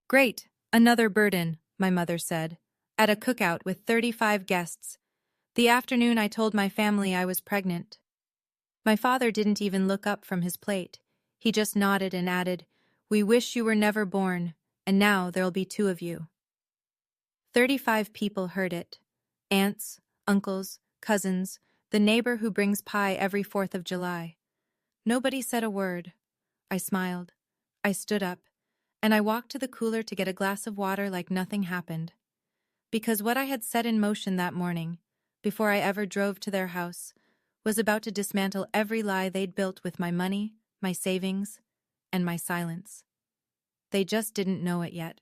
Great, another burden, my mother said, at a cookout with 35 guests. The afternoon I told my family I was pregnant. My father didn't even look up from his plate. He just nodded and added, "We wish you were never born, and now there'll be two of you." 35 people heard it. Aunts, uncles, cousins, the neighbor who brings pie every 4th of July. Nobody said a word. I smiled. I stood up, and I walked to the cooler to get a glass of water like nothing happened. Because what I had set in motion that morning, before I ever drove to their house, was about to dismantle every lie they'd built with my money, my savings, and my silence. They just didn't know it yet.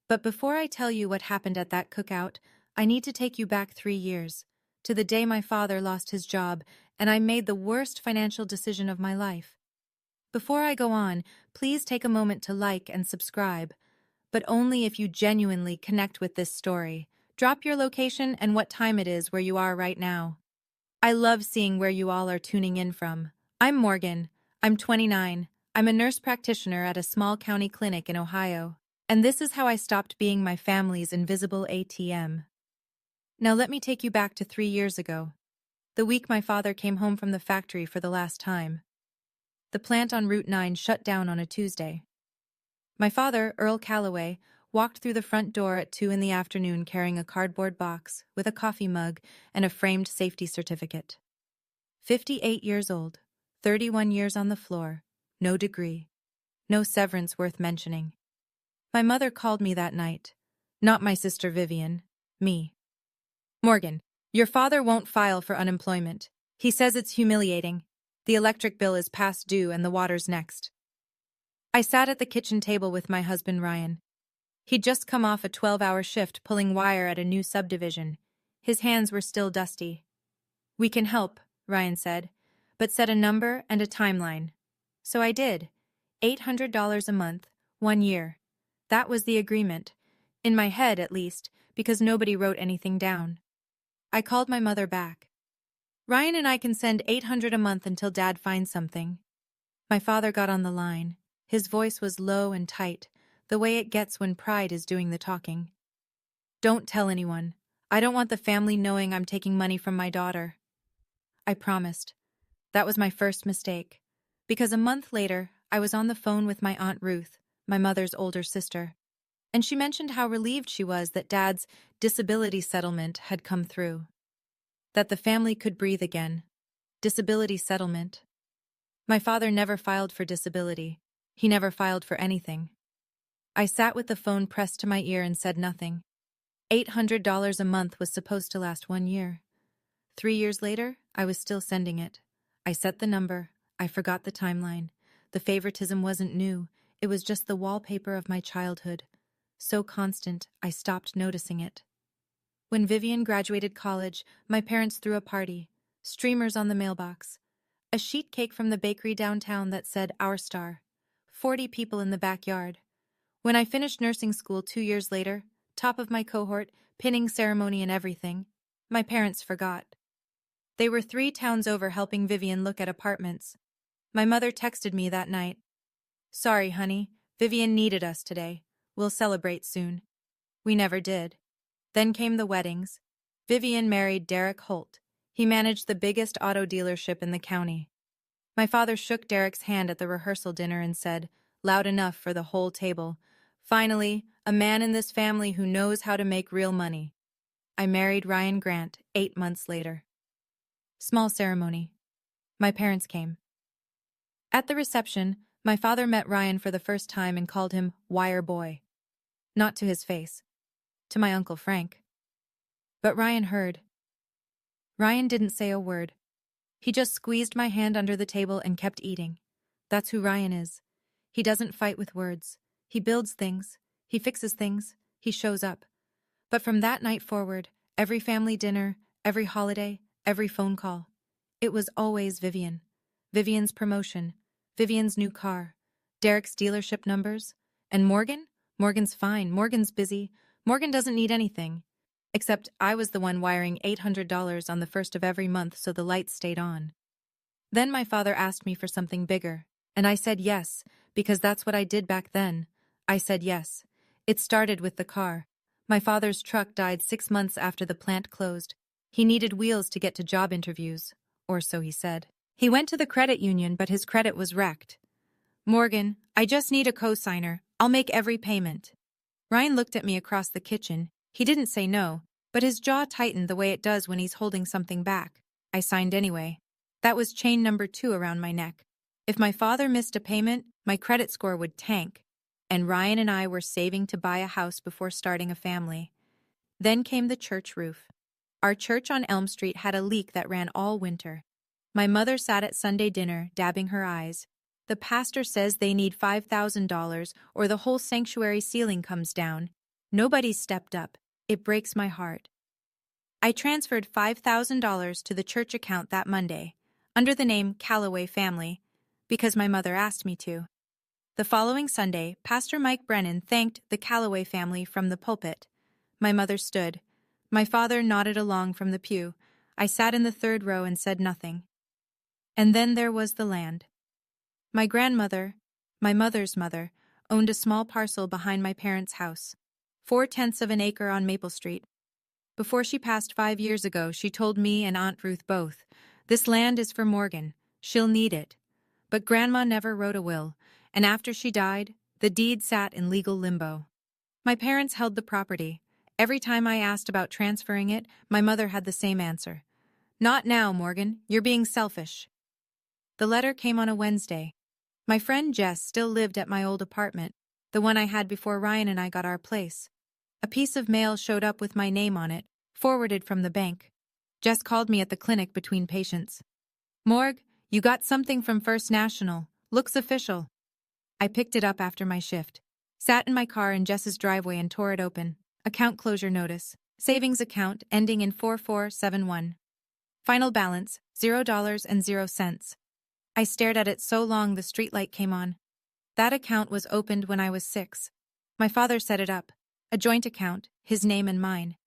But before I tell you what happened at that cookout, I need to take you back 3 years, to the day my father lost his job and I made the worst financial decision of my life. Before I go on, please take a moment to like and subscribe, but only if you genuinely connect with this story. Drop your location and what time it is where you are right now. I love seeing where you all are tuning in from. I'm Morgan. I'm 29. I'm a nurse practitioner at a small county clinic in Ohio. And this is how I stopped being my family's invisible ATM. Now let me take you back to 3 years ago, the week my father came home from the factory for the last time. The plant on Route 9 shut down on a Tuesday. My father, Earl Calloway, walked through the front door at 2 in the afternoon carrying a cardboard box with a coffee mug and a framed safety certificate. 58 years old, 31 years on the floor, no degree, no severance worth mentioning. My mother called me that night. Not my sister Vivian, me. "Morgan, your father won't file for unemployment. He says it's humiliating. The electric bill is past due and the water's next." I sat at the kitchen table with my husband Ryan. He'd just come off a 12-hour shift pulling wire at a new subdivision. His hands were still dusty. "We can help," Ryan said, "but set a number and a timeline." So I did. $800 a month, 1 year. That was the agreement. In my head, at least, because nobody wrote anything down. I called my mother back. "Ryan and I can send $800 a month until Dad finds something." My father got on the line. His voice was low and tight, the way it gets when pride is doing the talking. "Don't tell anyone. I don't want the family knowing I'm taking money from my daughter." I promised. That was my first mistake. Because a month later, I was on the phone with my Aunt Ruth, my mother's older sister, and she mentioned how relieved she was that Dad's disability settlement had come through. That the family could breathe again. Disability settlement. My father never filed for disability. He never filed for anything. I sat with the phone pressed to my ear and said nothing. $800 a month was supposed to last 1 year. 3 years later, I was still sending it. I set the number. I forgot the timeline. The favoritism wasn't new. It was just the wallpaper of my childhood. So constant, I stopped noticing it. When Vivian graduated college, my parents threw a party. Streamers on the mailbox. A sheet cake from the bakery downtown that said Our Star. 40 people in the backyard. When I finished nursing school 2 years later, top of my cohort, pinning ceremony and everything, my parents forgot. They were 3 towns over helping Vivian look at apartments. My mother texted me that night. "Sorry, honey, Vivian needed us today. We'll celebrate soon." We never did. Then came the weddings. Vivian married Derek Holt. He managed the biggest auto dealership in the county. My father shook Derek's hand at the rehearsal dinner and said, loud enough for the whole table, "Finally, a man in this family who knows how to make real money." I married Ryan Grant 8 months later. Small ceremony. My parents came. At the reception, my father met Ryan for the first time and called him Wire Boy. Not to his face. To my Uncle Frank. But Ryan heard. Ryan didn't say a word. He just squeezed my hand under the table and kept eating. That's who Ryan is. He doesn't fight with words. He builds things. He fixes things. He shows up. But from that night forward, every family dinner, every holiday, every phone call, it was always Vivian. Vivian's promotion. Vivian's new car. Derek's dealership numbers. And Morgan? Morgan's fine. Morgan's busy. Morgan doesn't need anything. Except I was the one wiring $800 on the first of every month so the lights stayed on. Then my father asked me for something bigger, and I said yes, because that's what I did back then. I said yes. It started with the car. My father's truck died 6 months after the plant closed. He needed wheels to get to job interviews, or so he said. He went to the credit union, but his credit was wrecked. "Morgan, I just need a co-signer. I'll make every payment." Ryan looked at me across the kitchen. He didn't say no, but his jaw tightened the way it does when he's holding something back. I signed anyway. That was chain number 2 around my neck. If my father missed a payment, my credit score would tank, and Ryan and I were saving to buy a house before starting a family. Then came the church roof. Our church on Elm Street had a leak that ran all winter. My mother sat at Sunday dinner, dabbing her eyes. "The pastor says they need $5,000 or the whole sanctuary ceiling comes down." Nobody stepped up. It breaks my heart. I transferred $5,000 to the church account that Monday, under the name Calloway Family, because my mother asked me to. The following Sunday, Pastor Mike Brennan thanked the Calloway family from the pulpit. My mother stood. My father nodded along from the pew. I sat in the 3rd row and said nothing. And then there was the land. My grandmother, my mother's mother, owned a small parcel behind my parents' house, 4/10 of an acre on Maple Street. Before she passed 5 years ago, she told me and Aunt Ruth both, "This land is for Morgan. She'll need it." But Grandma never wrote a will, and after she died, the deed sat in legal limbo. My parents held the property. Every time I asked about transferring it, my mother had the same answer. "Not now, Morgan. You're being selfish." The letter came on a Wednesday. My friend Jess still lived at my old apartment, the one I had before Ryan and I got our place. A piece of mail showed up with my name on it, forwarded from the bank. Jess called me at the clinic between patients. "Morg, you got something from First National. Looks official." I picked it up after my shift, sat in my car in Jess's driveway and tore it open. Account closure notice. Savings account ending in 4471. Final balance, $0.00. I stared at it so long the streetlight came on. That account was opened when I was 6. My father set it up. A joint account, his name and mine.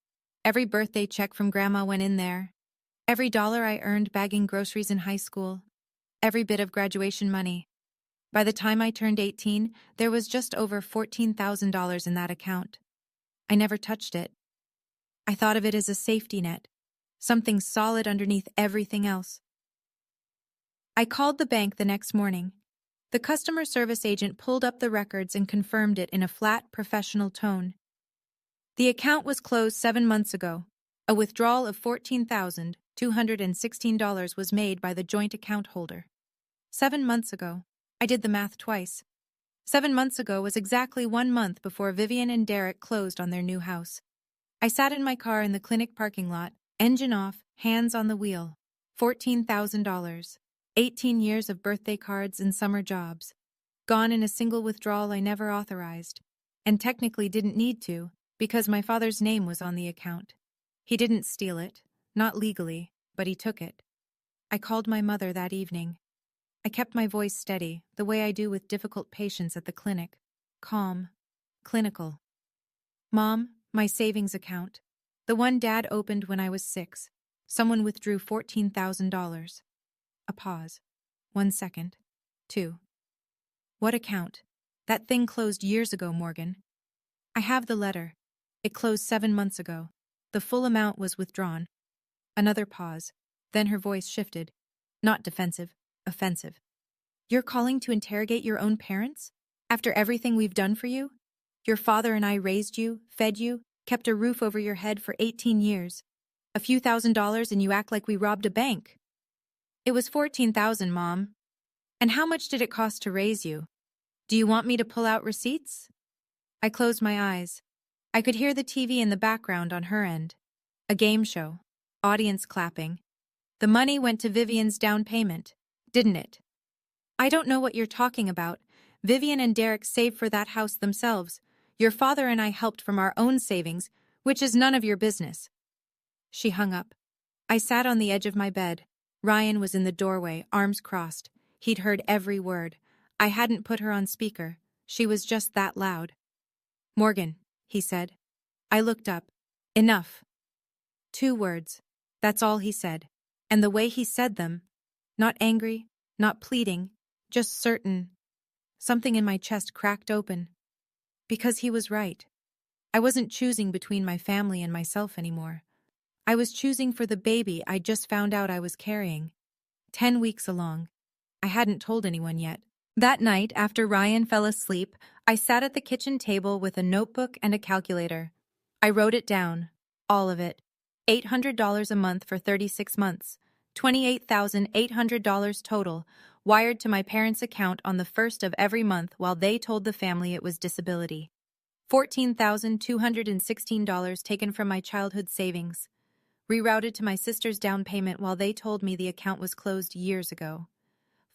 Every birthday check from Grandma went in there. Every dollar I earned bagging groceries in high school. Every bit of graduation money. By the time I turned 18, there was just over $14,000 in that account. I never touched it. I thought of it as a safety net, something solid underneath everything else. I called the bank the next morning. The customer service agent pulled up the records and confirmed it in a flat, professional tone. The account was closed 7 months ago. A withdrawal of $14,216 was made by the joint account holder. 7 months ago. I did the math twice. 7 months ago was exactly 1 month before Vivian and Derek closed on their new house. I sat in my car in the clinic parking lot, engine off, hands on the wheel. $14,000. 18 years of birthday cards and summer jobs. Gone in a single withdrawal I never authorized, and technically didn't need to, because my father's name was on the account. He didn't steal it, not legally, but he took it. I called my mother that evening. I kept my voice steady, the way I do with difficult patients at the clinic. Calm. Clinical. "Mom, my savings account. The one Dad opened when I was 6. Someone withdrew $14,000. A pause. 1 second. 2. "What account? That thing closed years ago, Morgan." "I have the letter. It closed 7 months ago. The full amount was withdrawn." Another pause. Then her voice shifted. Not defensive, offensive. "You're calling to interrogate your own parents? After everything we've done for you? Your father and I raised you, fed you, kept a roof over your head for 18 years. A few $1,000s and you act like we robbed a bank." "It was $14,000, Mom. And how much did it cost to raise you? Do you want me to pull out receipts?" I closed my eyes. I could hear the TV in the background on her end. A game show. Audience clapping. The money went to Vivian's down payment, didn't it? "I don't know what you're talking about. Vivian and Derek saved for that house themselves. Your father and I helped from our own savings, which is none of your business." She hung up. I sat on the edge of my bed. Ryan was in the doorway, arms crossed. He'd heard every word. I hadn't put her on speaker. She was just that loud. "Morgan," he said. I looked up. "Enough." 2 words. That's all he said. And the way he said them, not angry, not pleading, just certain. Something in my chest cracked open. Because he was right. I wasn't choosing between my family and myself anymore. I was choosing for the baby I just found out I was carrying. 10 weeks along. I hadn't told anyone yet. That night, after Ryan fell asleep, I sat at the kitchen table with a notebook and a calculator. I wrote it down. All of it. $800 a month for 36 months. $28,800 total, wired to my parents' account on the first of every month while they told the family it was disability. $14,216 taken from my childhood savings. Rerouted to my sister's down payment while they told me the account was closed years ago.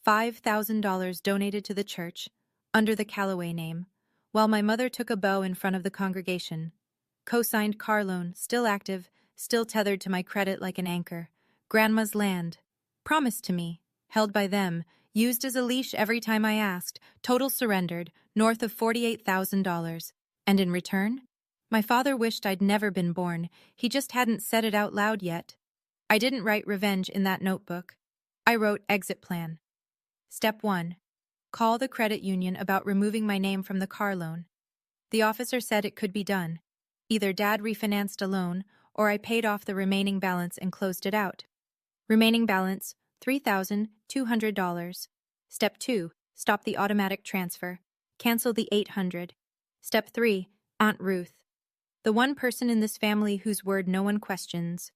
$5,000 donated to the church, under the Callaway name, while my mother took a bow in front of the congregation. Co-signed car loan, still active, still tethered to my credit like an anchor. Grandma's land, promised to me, held by them, used as a leash every time I asked, total surrendered, north of $48,000. And in return? My father wished I'd never been born, he just hadn't said it out loud yet. I didn't write revenge in that notebook. I wrote exit plan. Step 1. Call the credit union about removing my name from the car loan. The officer said it could be done. Either Dad refinanced a loan, or I paid off the remaining balance and closed it out. Remaining balance, $3,200. Step 2. Stop the automatic transfer. Cancel the $800. Step 3. Aunt Ruth. The one person in this family whose word no one questions.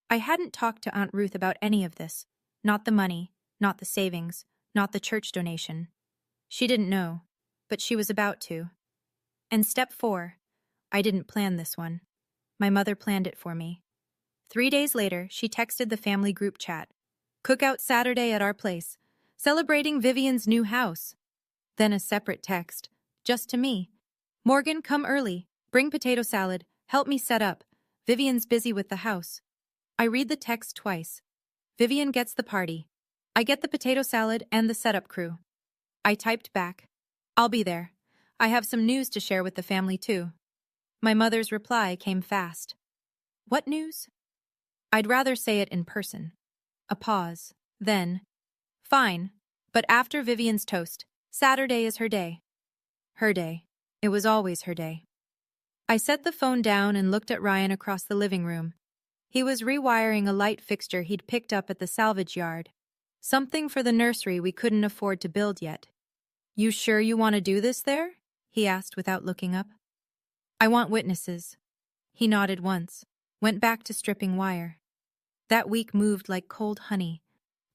I hadn't talked to Aunt Ruth about any of this. Not the money, not the savings, not the church donation. She didn't know, but she was about to. And step 4. I didn't plan this one. My mother planned it for me. 3 days later, she texted the family group chat. Cookout Saturday at our place, celebrating Vivian's new house. Then a separate text, just to me. Morgan, come early. Bring potato salad. Help me set up. Vivian's busy with the house. I read the text twice. Vivian gets the party. I get the potato salad and the setup crew. I typed back. I'll be there. I have some news to share with the family too. My mother's reply came fast. What news? I'd rather say it in person. A pause. Then, fine, but after Vivian's toast. Saturday is her day. Her day. It was always her day. I set the phone down and looked at Ryan across the living room. He was rewiring a light fixture he'd picked up at the salvage yard. Something for the nursery we couldn't afford to build yet. You sure you want to do this there? He asked without looking up. I want witnesses. He nodded once, went back to stripping wire. That week moved like cold honey.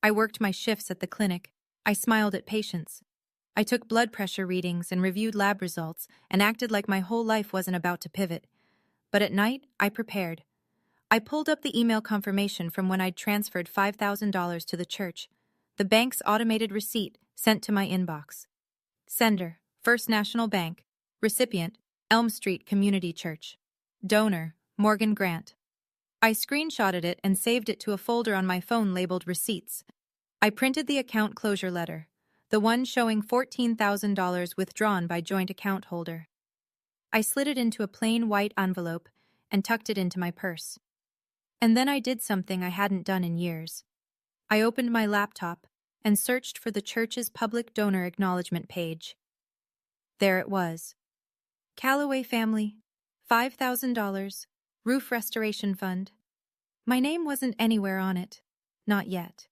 I worked my shifts at the clinic. I smiled at patients. I took blood pressure readings and reviewed lab results and acted like my whole life wasn't about to pivot. But at night, I prepared. I pulled up the email confirmation from when I'd transferred $5,000 to the church. The bank's automated receipt sent to my inbox. Sender, First National Bank. Recipient, Elm Street Community Church. Donor, Morgan Grant. I screenshotted it and saved it to a folder on my phone labeled Receipts. I printed the account closure letter, the one showing $14,000 withdrawn by joint account holder. I slid it into a plain white envelope and tucked it into my purse. And then I did something I hadn't done in years. I opened my laptop and searched for the church's public donor acknowledgement page. There it was. Callaway family, $5,000, roof restoration fund. My name wasn't anywhere on it. Not yet.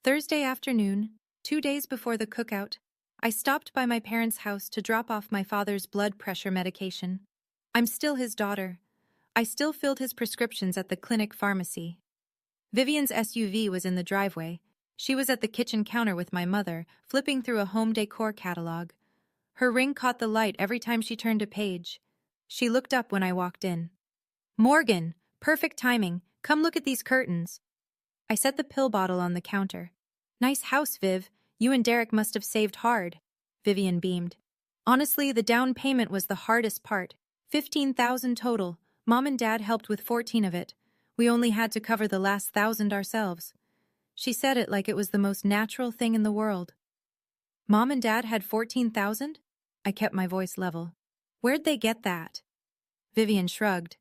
Thursday afternoon, 2 days before the cookout, I stopped by my parents' house to drop off my father's blood pressure medication. I'm still his daughter. I still filled his prescriptions at the clinic pharmacy. Vivian's SUV was in the driveway. She was at the kitchen counter with my mother, flipping through a home decor catalog. Her ring caught the light every time she turned a page. She looked up when I walked in. Morgan, perfect timing. Come look at these curtains. I set the pill bottle on the counter. Nice house, Viv. You and Derek must have saved hard. Vivian beamed. Honestly, the down payment was the hardest part. $15,000 total. Mom and Dad helped with 14 of it. We only had to cover the last 1,000 ourselves. She said it like it was the most natural thing in the world. Mom and Dad had 14,000? I kept my voice level. Where'd they get that? Vivian shrugged.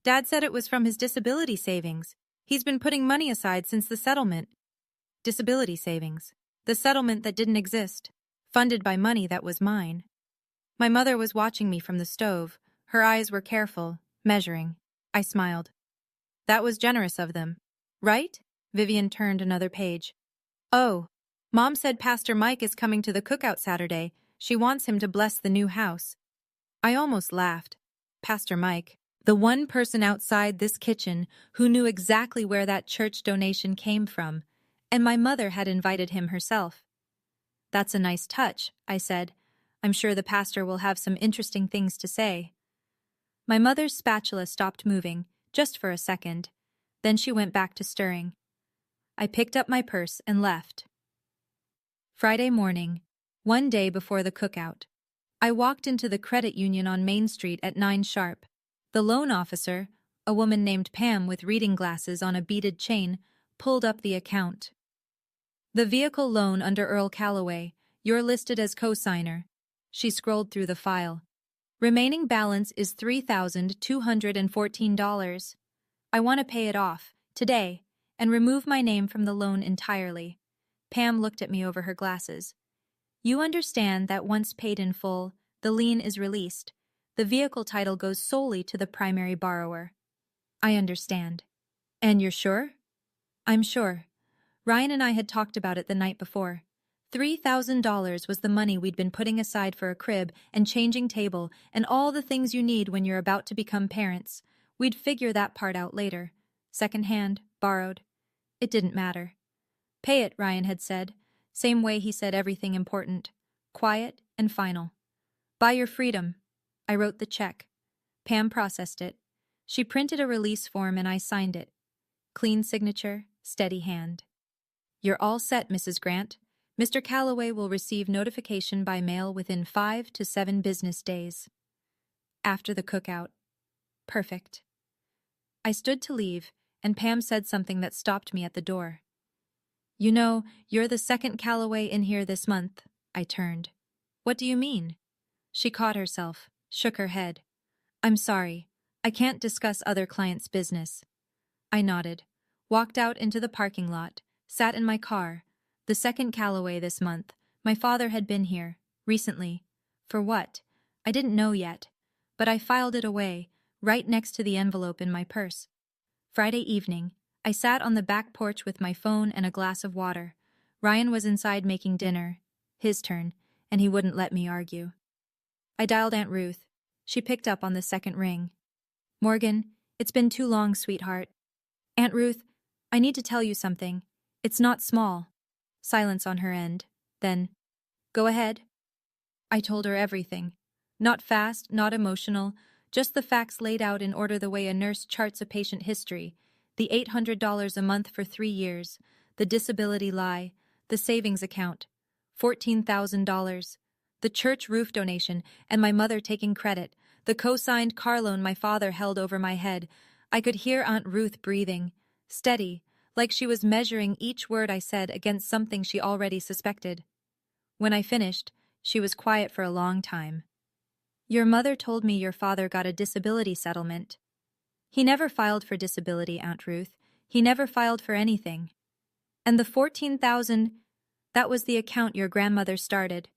Dad said it was from his disability savings. He's been putting money aside since the settlement. Disability savings. The settlement that didn't exist. Funded by money that was mine. My mother was watching me from the stove, Her eyes were careful, measuring. I smiled. That was generous of them. Right? Vivian turned another page. Oh, Mom said Pastor Mike is coming to the cookout Saturday. She wants him to bless the new house. I almost laughed. Pastor Mike, the one person outside this kitchen who knew exactly where that church donation came from, and my mother had invited him herself. That's a nice touch, I said. I'm sure the pastor will have some interesting things to say. My mother's spatula stopped moving, just for a second. Then she went back to stirring. I picked up my purse and left. Friday morning, one day before the cookout. I walked into the credit union on Main Street at 9 sharp. The loan officer, a woman named Pam with reading glasses on a beaded chain, pulled up the account. The vehicle loan under Earl Calloway, you're listed as co-signer. She scrolled through the file. Remaining balance is $3,214. I want to pay it off, today, and remove my name from the loan entirely. Pam looked at me over her glasses. You understand that once paid in full, the lien is released. The vehicle title goes solely to the primary borrower. I understand. And you're sure? I'm sure. Ryan and I had talked about it the night before. $3,000 was the money we'd been putting aside for a crib and changing table and all the things you need when you're about to become parents. We'd figure that part out later. Second-hand, borrowed. It didn't matter. Pay it, Ryan had said. Same way he said everything important. Quiet and final. Buy your freedom. I wrote the check. Pam processed it. She printed a release form and I signed it. Clean signature, steady hand. You're all set, Mrs. Grant. Mr. Calloway will receive notification by mail within 5 to 7 business days. After the cookout. Perfect. I stood to leave, and Pam said something that stopped me at the door. You know, you're the second Calloway in here this month. I turned. What do you mean? She caught herself, shook her head. I'm sorry. I can't discuss other clients' business. I nodded, walked out into the parking lot, sat in my car. The second Calloway this month. My father had been here, recently. For what? I didn't know yet. But I filed it away, right next to the envelope in my purse. Friday evening, I sat on the back porch with my phone and a glass of water. Ryan was inside making dinner, his turn, and he wouldn't let me argue. I dialed Aunt Ruth. She picked up on the second ring. Morgan, it's been too long, sweetheart. Aunt Ruth, I need to tell you something. It's not small. Silence on her end. Then, go ahead. I told her everything. Not fast, not emotional, just the facts laid out in order the way a nurse charts a patient history. The $800 a month for 3 years, the disability lie, the savings account, $14,000, the church roof donation, and my mother taking credit, the co-signed car loan my father held over my head. I could hear Aunt Ruth breathing, steady, like she was measuring each word I said against something she already suspected. When I finished, she was quiet for a long time. Your mother told me your father got a disability settlement. He never filed for disability, Aunt Ruth. He never filed for anything. And the $14,000, that was the account your grandmother started.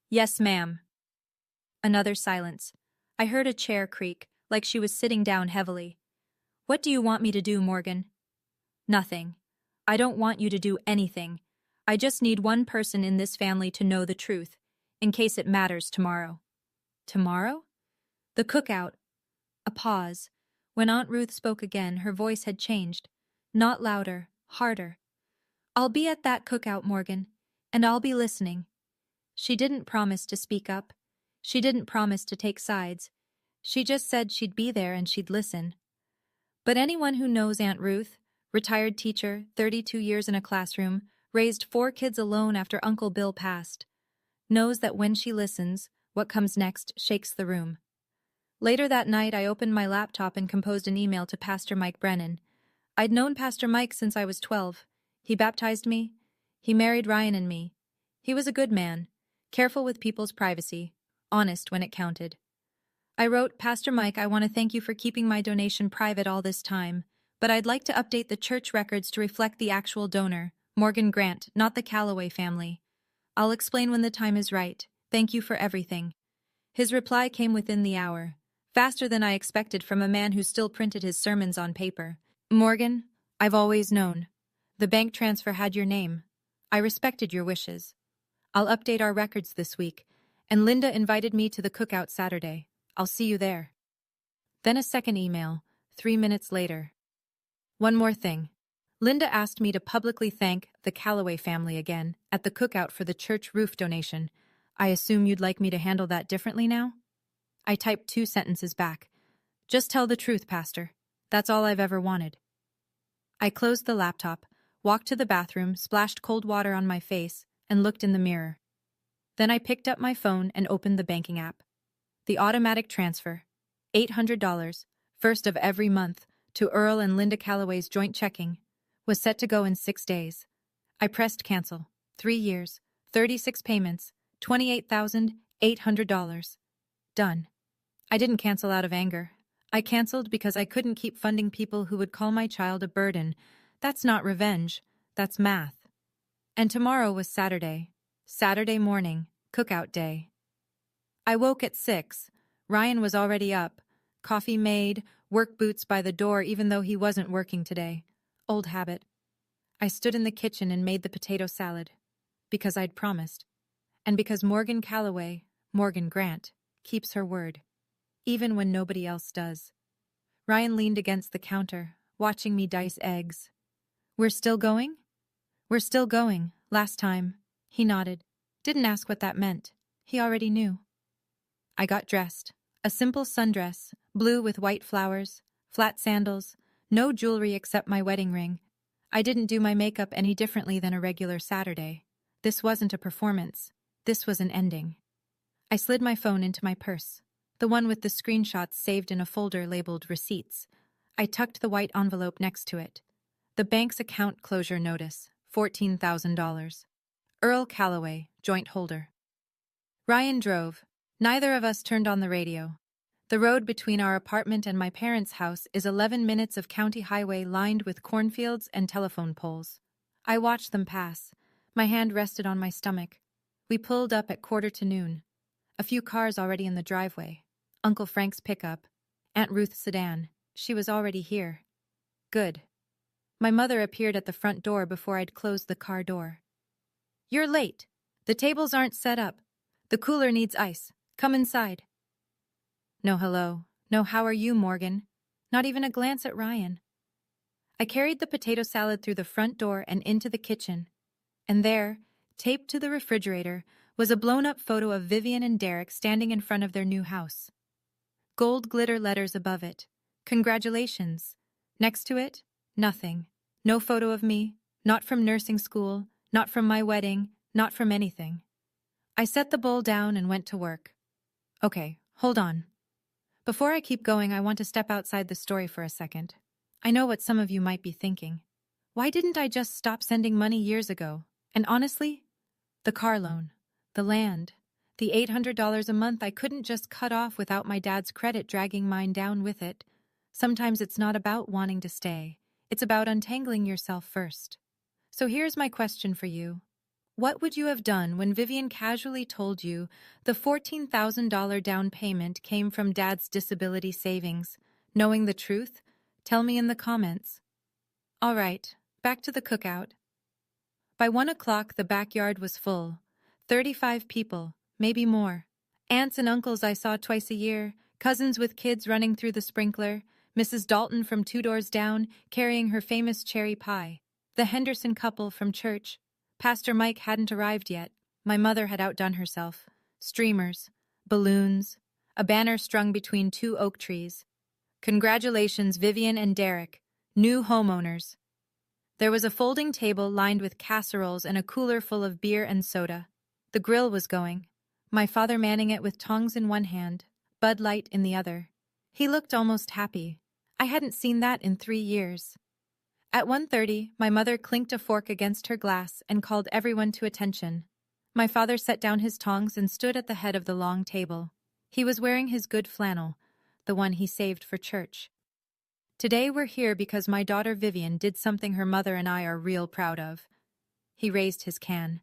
Yes, ma'am. Another silence. I heard a chair creak, like she was sitting down heavily. What do you want me to do, Morgan? Nothing. I don't want you to do anything. I just need one person in this family to know the truth, in case it matters tomorrow. Tomorrow? The cookout. A pause. When Aunt Ruth spoke again, her voice had changed. Not louder, harder. I'll be at that cookout, Morgan, and I'll be listening. She didn't promise to speak up. She didn't promise to take sides. She just said she'd be there and she'd listen. But anyone who knows Aunt Ruth, retired teacher, 32 years in a classroom, raised 4 kids alone after Uncle Bill passed, knows that when she listens, what comes next shakes the room. Later that night, I opened my laptop and composed an email to Pastor Mike Brennan. I'd known Pastor Mike since I was 12. He baptized me. He married Ryan and me. He was a good man, careful with people's privacy, honest when it counted. I wrote, Pastor Mike, I want to thank you for keeping my donation private all this time, but I'd like to update the church records to reflect the actual donor, Morgan Grant, not the Calloway family. I'll explain when the time is right. Thank you for everything. His reply came within the hour. Faster than I expected from a man who still printed his sermons on paper. Morgan, I've always known. The bank transfer had your name. I respected your wishes. I'll update our records this week, and Linda invited me to the cookout Saturday. I'll see you there. Then a second email, 3 minutes later. One more thing. Linda asked me to publicly thank the Calloway family again at the cookout for the church roof donation. I assume you'd like me to handle that differently now? I typed 2 sentences back. Just tell the truth, Pastor. That's all I've ever wanted. I closed the laptop, walked to the bathroom, splashed cold water on my face, and looked in the mirror. Then I picked up my phone and opened the banking app. The automatic transfer, $800, first of every month, to Earl and Linda Calloway's joint checking, was set to go in 6 days. I pressed cancel. 3 years, 36 payments, $28,800. Done. I didn't cancel out of anger. I canceled because I couldn't keep funding people who would call my child a burden. That's not revenge. That's math. And tomorrow was Saturday. Saturday morning, cookout day. I woke at 6. Ryan was already up. Coffee made, work boots by the door even though he wasn't working today. Old habit. I stood in the kitchen and made the potato salad. Because I'd promised. And because Morgan Calloway, Morgan Grant, keeps her word. Even when nobody else does. Ryan leaned against the counter, watching me dice eggs. We're still going? We're still going, last time. He nodded. Didn't ask what that meant. He already knew. I got dressed. A simple sundress, blue with white flowers, flat sandals, no jewelry except my wedding ring. I didn't do my makeup any differently than a regular Saturday. This wasn't a performance. This was an ending. I slid my phone into my purse, the one with the screenshots saved in a folder labeled Receipts. I tucked the white envelope next to it. The bank's account closure notice, $14,000. Earl Calloway, joint holder. Ryan drove. Neither of us turned on the radio. The road between our apartment and my parents' house is 11 minutes of county highway lined with cornfields and telephone poles. I watched them pass. My hand rested on my stomach. We pulled up at 1:45. A few cars already in the driveway. Uncle Frank's pickup. Aunt Ruth's sedan. She was already here. Good. My mother appeared at the front door before I'd closed the car door. You're late. The tables aren't set up. The cooler needs ice. Come inside. No hello. No how are you, Morgan? Not even a glance at Ryan. I carried the potato salad through the front door and into the kitchen. And there, taped to the refrigerator, was a blown-up photo of Vivian and Derek standing in front of their new house. Gold glitter letters above it. Congratulations. Next to it, nothing. No photo of me, not from nursing school, not from my wedding, not from anything. I set the bowl down and went to work. Okay, hold on. Before I keep going, I want to step outside the story for a second. I know what some of you might be thinking. Why didn't I just stop sending money years ago? And honestly, the car loan, the land, the $800 a month I couldn't just cut off without my dad's credit dragging mine down with it. Sometimes it's not about wanting to stay. It's about untangling yourself first. So here's my question for you. What would you have done when Vivian casually told you the $14,000 down payment came from Dad's disability savings? Knowing the truth? Tell me in the comments. All right, back to the cookout. By 1 o'clock, the backyard was full. 35 people, maybe more. Aunts and uncles I saw twice a year, cousins with kids running through the sprinkler, Mrs. Dalton from 2 doors down carrying her famous cherry pie, the Henderson couple from church. Pastor Mike hadn't arrived yet. My mother had outdone herself. Streamers, balloons, a banner strung between 2 oak trees. Congratulations, Vivian and Derek, new homeowners. There was a folding table lined with casseroles and a cooler full of beer and soda. The grill was going, my father manning it with tongs in one hand, Bud Light in the other. He looked almost happy. I hadn't seen that in 3 years. At 1:30, my mother clinked a fork against her glass and called everyone to attention. My father set down his tongs and stood at the head of the long table. He was wearing his good flannel, the one he saved for church. Today we're here because my daughter Vivian did something her mother and I are real proud of. He raised his can.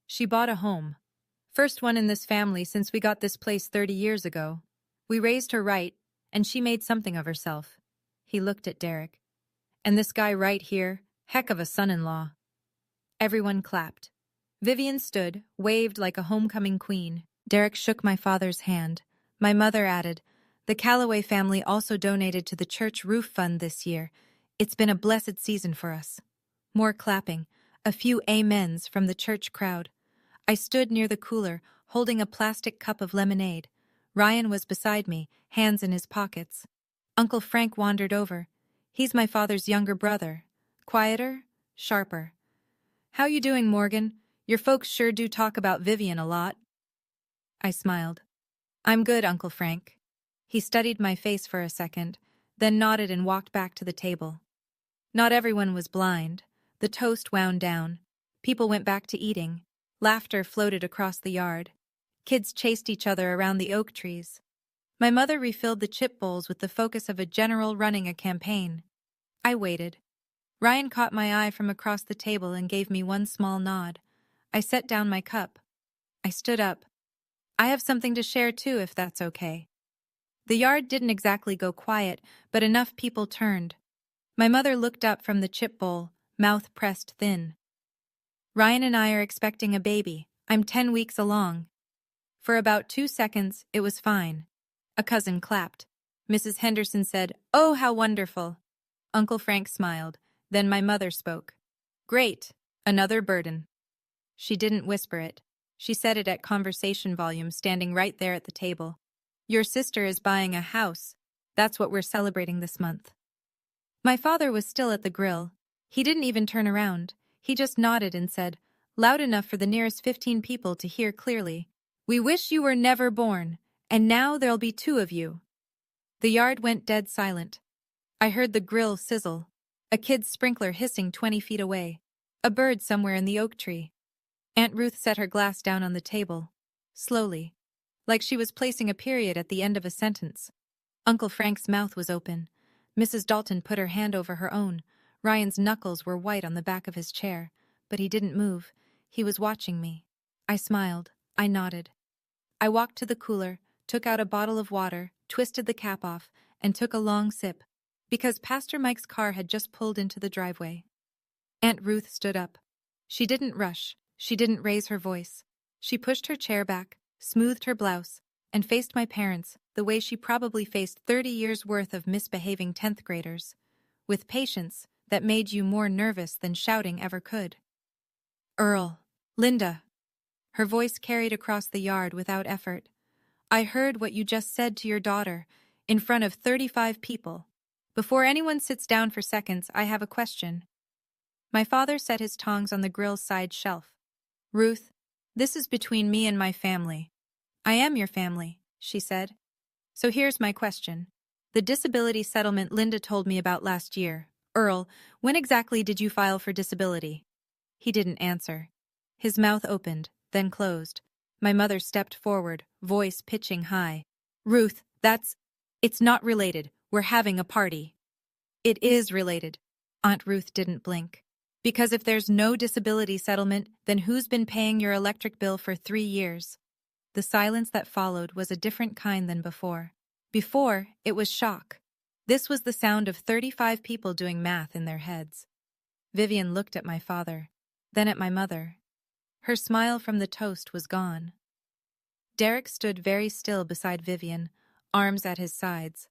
She bought a home. First one in this family since we got this place 30 years ago. We raised her right, and she made something of herself. He looked at Derek. And this guy right here, heck of a son-in-law. Everyone clapped. Vivian stood, waved like a homecoming queen. Derek shook my father's hand. My mother added, "The Calloway family also donated to the church roof fund this year. It's been a blessed season for us." More clapping, a few amens from the church crowd. I stood near the cooler, holding a plastic cup of lemonade. Ryan was beside me, hands in his pockets. Uncle Frank wandered over. He's my father's younger brother. Quieter, sharper. "How you doing, Morgan? Your folks sure do talk about Vivian a lot." I smiled. "I'm good, Uncle Frank." He studied my face for a second, then nodded and walked back to the table. Not everyone was blind. The toast wound down. People went back to eating. Laughter floated across the yard. Kids chased each other around the oak trees. My mother refilled the chip bowls with the focus of a general running a campaign. I waited. Ryan caught my eye from across the table and gave me one small nod. I set down my cup. I stood up. "I have something to share too, if that's okay." The yard didn't exactly go quiet, but enough people turned. My mother looked up from the chip bowl, mouth pressed thin. "Ryan and I are expecting a baby. I'm 10 weeks along." For about 2 seconds, it was fine. A cousin clapped. Mrs. Henderson said, "Oh, how wonderful." Uncle Frank smiled. Then my mother spoke. "Great. Another burden." She didn't whisper it. She said it at conversation volume, standing right there at the table. "Your sister is buying a house. That's what we're celebrating this month." My father was still at the grill. He didn't even turn around. He just nodded and said, loud enough for the nearest 15 people to hear clearly, "We wish you were never born, and now there'll be 2 of you." The yard went dead silent. I heard the grill sizzle, a kid's sprinkler hissing 20 feet away, a bird somewhere in the oak tree. Aunt Ruth set her glass down on the table, slowly, like she was placing a period at the end of a sentence. Uncle Frank's mouth was open. Mrs. Dalton put her hand over her own. Ryan's knuckles were white on the back of his chair, but he didn't move. He was watching me. I smiled. I nodded. I walked to the cooler, took out a bottle of water, twisted the cap off, and took a long sip, because Pastor Mike's car had just pulled into the driveway. Aunt Ruth stood up. She didn't rush. She didn't raise her voice. She pushed her chair back, smoothed her blouse, and faced my parents the way she probably faced 30 years' worth of misbehaving 10th graders, with patience that made you more nervous than shouting ever could. "Earl, Linda." Her voice carried across the yard without effort. "I heard what you just said to your daughter, in front of 35 people. Before anyone sits down for seconds, I have a question." My father set his tongs on the grill's side shelf. "Ruth, this is between me and my family." "I am your family," she said. "So here's my question. The disability settlement Linda told me about last year. Earl, when exactly did you file for disability?" He didn't answer. His mouth opened, then closed. My mother stepped forward, voice pitching high. "Ruth, it's not related. We're having a party." "It is related." Aunt Ruth didn't blink. "Because if there's no disability settlement, then who's been paying your electric bill for 3 years? The silence that followed was a different kind than before. Before, it was shock. This was the sound of 35 people doing math in their heads. Vivian looked at my father, then at my mother. Her smile from the toast was gone. Derek stood very still beside Vivian, arms at his sides.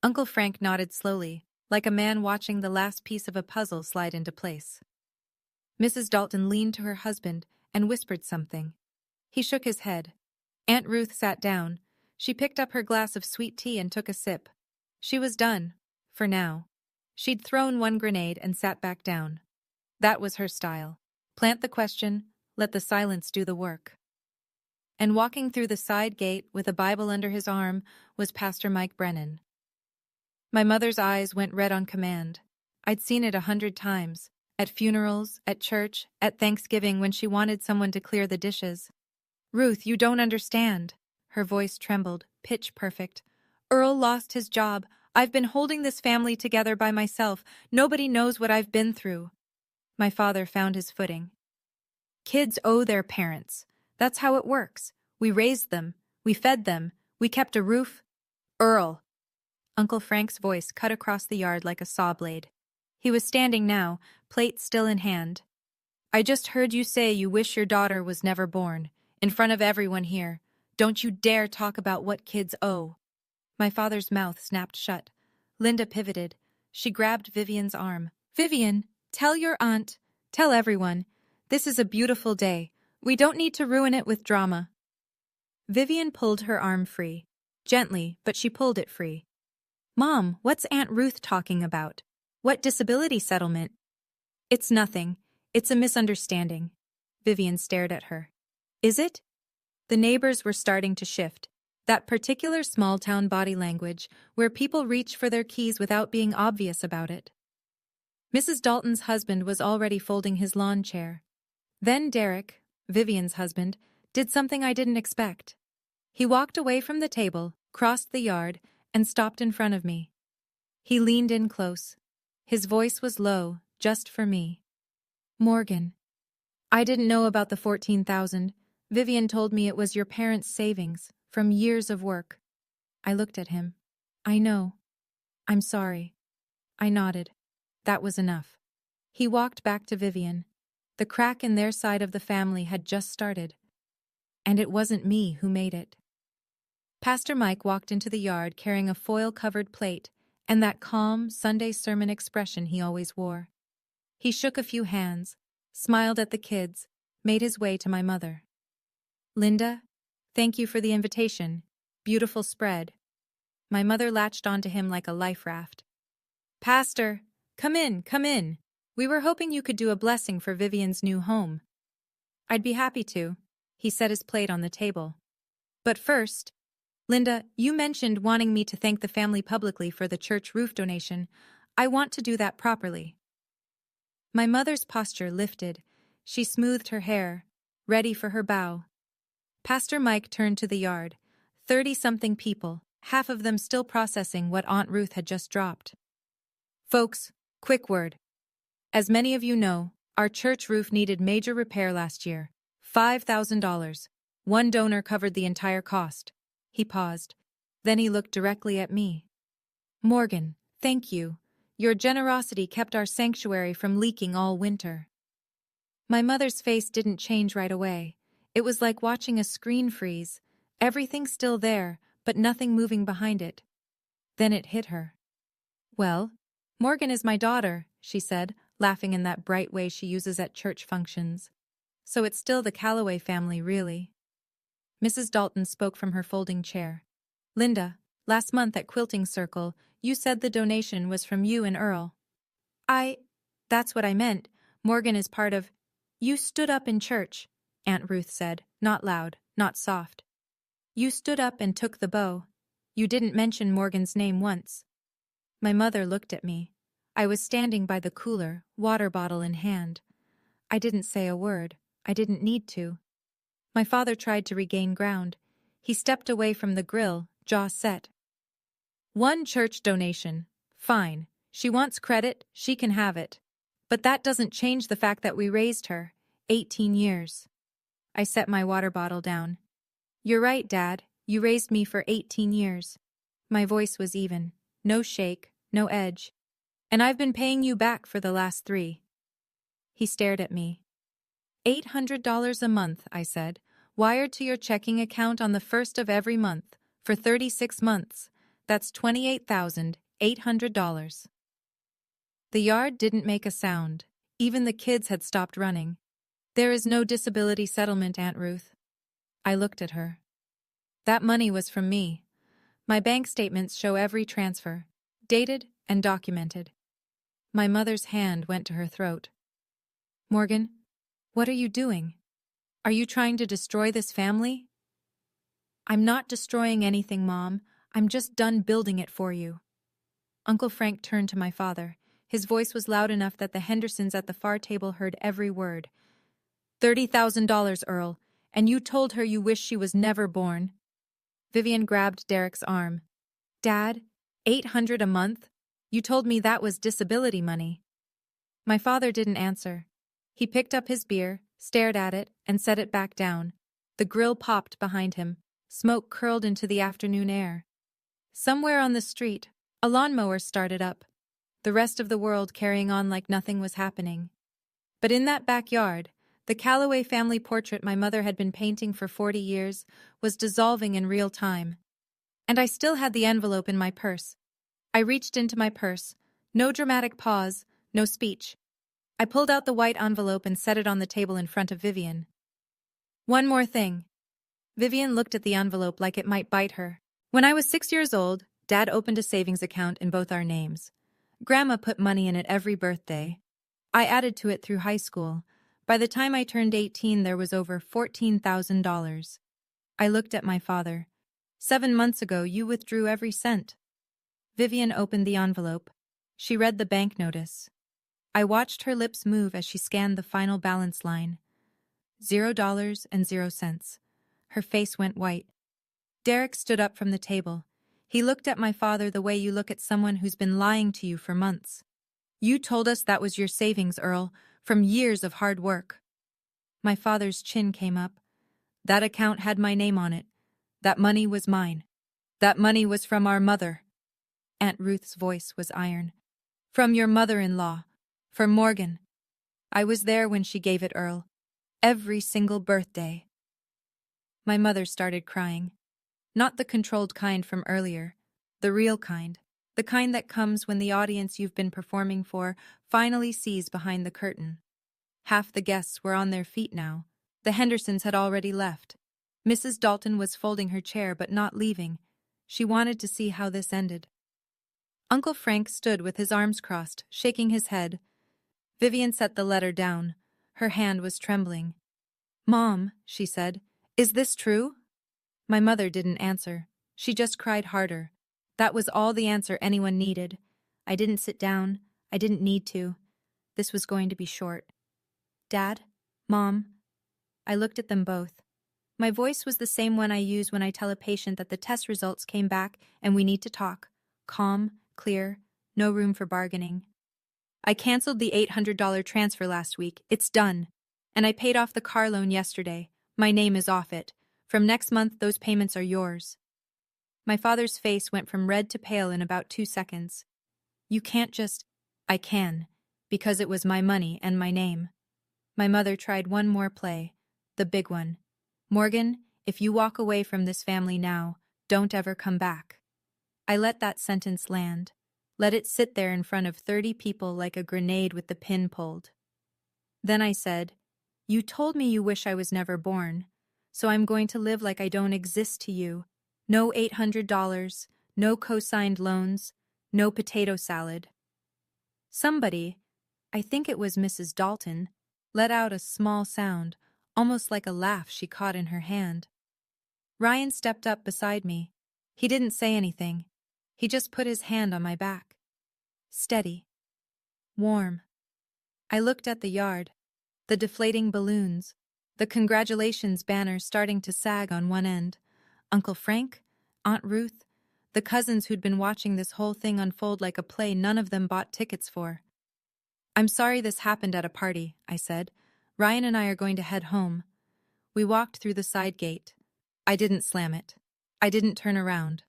Uncle Frank nodded slowly, like a man watching the last piece of a puzzle slide into place. Mrs. Dalton leaned to her husband and whispered something. He shook his head. Aunt Ruth sat down. She picked up her glass of sweet tea and took a sip. She was done, for now. She'd thrown one grenade and sat back down. That was her style. Plant the question, let the silence do the work. And walking through the side gate with a Bible under his arm was Pastor Mike Brennan. My mother's eyes went red on command. I'd seen it 100 times, at funerals, at church, at Thanksgiving when she wanted someone to clear the dishes. "Ruth, you don't understand." Her voice trembled, pitch perfect. "Earl lost his job. I've been holding this family together by myself. Nobody knows what I've been through." My father found his footing. "Kids owe their parents. That's how it works. We raised them. We fed them. We kept a roof." "Earl." Uncle Frank's voice cut across the yard like a saw blade. He was standing now, plate still in hand. I just heard you say you wish your daughter was never born. In front of everyone here. Don't you dare talk about what kids owe. My father's mouth snapped shut. Linda pivoted. She grabbed Vivian's arm. Vivian, tell your aunt, tell everyone. This is a beautiful day. We don't need to ruin it with drama. Vivian pulled her arm free. Gently, but she pulled it free. Mom, what's Aunt Ruth talking about? What disability settlement? It's nothing. It's a misunderstanding. Vivian stared at her. Is it? The neighbors were starting to shift. That particular small-town body language where people reach for their keys without being obvious about it. Mrs. Dalton's husband was already folding his lawn chair. Then Derek, Vivian's husband, did something I didn't expect. He walked away from the table, crossed the yard, and stopped in front of me. He leaned in close. His voice was low, just for me. Morgan. I didn't know about the $14,000. Vivian told me it was your parents' savings, from years of work. I looked at him. I know. I'm sorry. I nodded. That was enough. He walked back to Vivian. The crack in their side of the family had just started. And it wasn't me who made it. Pastor Mike walked into the yard carrying a foil-covered plate and that calm Sunday sermon expression he always wore. He shook a few hands, smiled at the kids, made his way to my mother. Linda, thank you for the invitation. Beautiful spread. My mother latched onto him like a life raft. Pastor, come in, come in. We were hoping you could do a blessing for Vivian's new home. I'd be happy to. He set his plate on the table. But first, Linda, you mentioned wanting me to thank the family publicly for the church roof donation. I want to do that properly. My mother's posture lifted. She smoothed her hair, ready for her bow. Pastor Mike turned to the yard. 30-something people, half of them still processing what Aunt Ruth had just dropped. Folks, quick word. As many of you know, our church roof needed major repair last year. $5,000. One donor covered the entire cost. He paused. Then he looked directly at me. Morgan, thank you. Your generosity kept our sanctuary from leaking all winter. My mother's face didn't change right away. It was like watching a screen freeze. Everything still there, but nothing moving behind it. Then it hit her. Well, Morgan is my daughter, she said, laughing in that bright way she uses at church functions. So it's still the Calloway family, really. Mrs. Dalton spoke from her folding chair. Linda, last month at Quilting Circle, you said the donation was from you and Earl. That's what I meant. Morgan is part of... You stood up in church, Aunt Ruth said, not loud, not soft. You stood up and took the bow. You didn't mention Morgan's name once. My mother looked at me. I was standing by the cooler, water bottle in hand. I didn't say a word. I didn't need to. My father tried to regain ground. He stepped away from the grill, jaw set. One church donation. Fine. She wants credit, she can have it. But that doesn't change the fact that we raised her. 18 years. I set my water bottle down. You're right, Dad. You raised me for 18 years. My voice was even. No shake, no edge. And I've been paying you back for the last 3. He stared at me. $800 a month, I said, wired to your checking account on the 1st of every month, for 36 months. That's $28,800. The yard didn't make a sound. Even the kids had stopped running. There is no disability settlement, Aunt Ruth. I looked at her. That money was from me. My bank statements show every transfer, dated and documented. My mother's hand went to her throat. Morgan, what are you doing? Are you trying to destroy this family? I'm not destroying anything, Mom. I'm just done building it for you. Uncle Frank turned to my father. His voice was loud enough that the Hendersons at the far table heard every word. $30,000, Earl, and you told her you wish she was never born. Vivian grabbed Derek's arm. Dad, $800 a month? You told me that was disability money. My father didn't answer. He picked up his beer, stared at it, and set it back down. The grill popped behind him. Smoke curled into the afternoon air. Somewhere on the street, A lawnmower started up, the rest of the world carrying on like nothing was happening. But in that backyard, the Calloway family portrait my mother had been painting for 40 years was dissolving in real time. And I still had the envelope in my purse. I reached into my purse. No dramatic pause, no speech. I pulled out the white envelope and set it on the table in front of Vivian. One more thing. Vivian looked at the envelope like it might bite her. When I was 6 years old, Dad opened a savings account in both our names. Grandma put money in it every birthday. I added to it through high school. By the time I turned 18, there was over $14,000. I looked at my father. 7 months ago, you withdrew every cent. Vivian opened the envelope. She read the bank notice. I watched her lips move as she scanned the final balance line. $0.00. Her face went white. Derek stood up from the table. He looked at my father the way you look at someone who's been lying to you for months. You told us that was your savings, Earl, from years of hard work. My father's chin came up. That account had my name on it. That money was mine. That money was from our mother. Aunt Ruth's voice was iron. From your mother-in-law. For Morgan. I was there when she gave it, Earl. Every single birthday. My mother started crying. Not the controlled kind from earlier. The real kind. The kind that comes when the audience you've been performing for finally sees behind the curtain. Half the guests were on their feet now. The Hendersons had already left. Mrs. Dalton was folding her chair but not leaving. She wanted to see how this ended. Uncle Frank stood with his arms crossed, shaking his head. Vivian set the letter down. Her hand was trembling. "Mom," she said, "is this true?" My mother didn't answer. She just cried harder. That was all the answer anyone needed. I didn't sit down. I didn't need to. This was going to be short. Dad? Mom? I looked at them both. My voice was the same one I use when I tell a patient that the test results came back and we need to talk. Calm, clear, no room for bargaining. I canceled the $800 transfer last week. It's done. And I paid off the car loan yesterday. My name is off it. From next month, those payments are yours. My father's face went from red to pale in about 2 seconds. You can't just... I can, because it was my money and my name. My mother tried one more play, the big one. Morgan, if you walk away from this family now, don't ever come back. I let that sentence land. Let it sit there in front of 30 people like a grenade with the pin pulled. Then I said, you told me you wish I was never born, so I'm going to live like I don't exist to you. No $800, no co-signed loans, no potato salad. Somebody, I think it was Mrs. Dalton, let out a small sound, almost like a laugh she caught in her hand. Ryan stepped up beside me. He didn't say anything. He just put his hand on my back. Steady. Warm. I looked at the yard. The deflating balloons. The congratulations banner starting to sag on one end. Uncle Frank, Aunt Ruth, the cousins who'd been watching this whole thing unfold like a play none of them bought tickets for. I'm sorry this happened at a party, I said. Ryan and I are going to head home. We walked through the side gate. I didn't slam it. I didn't turn around.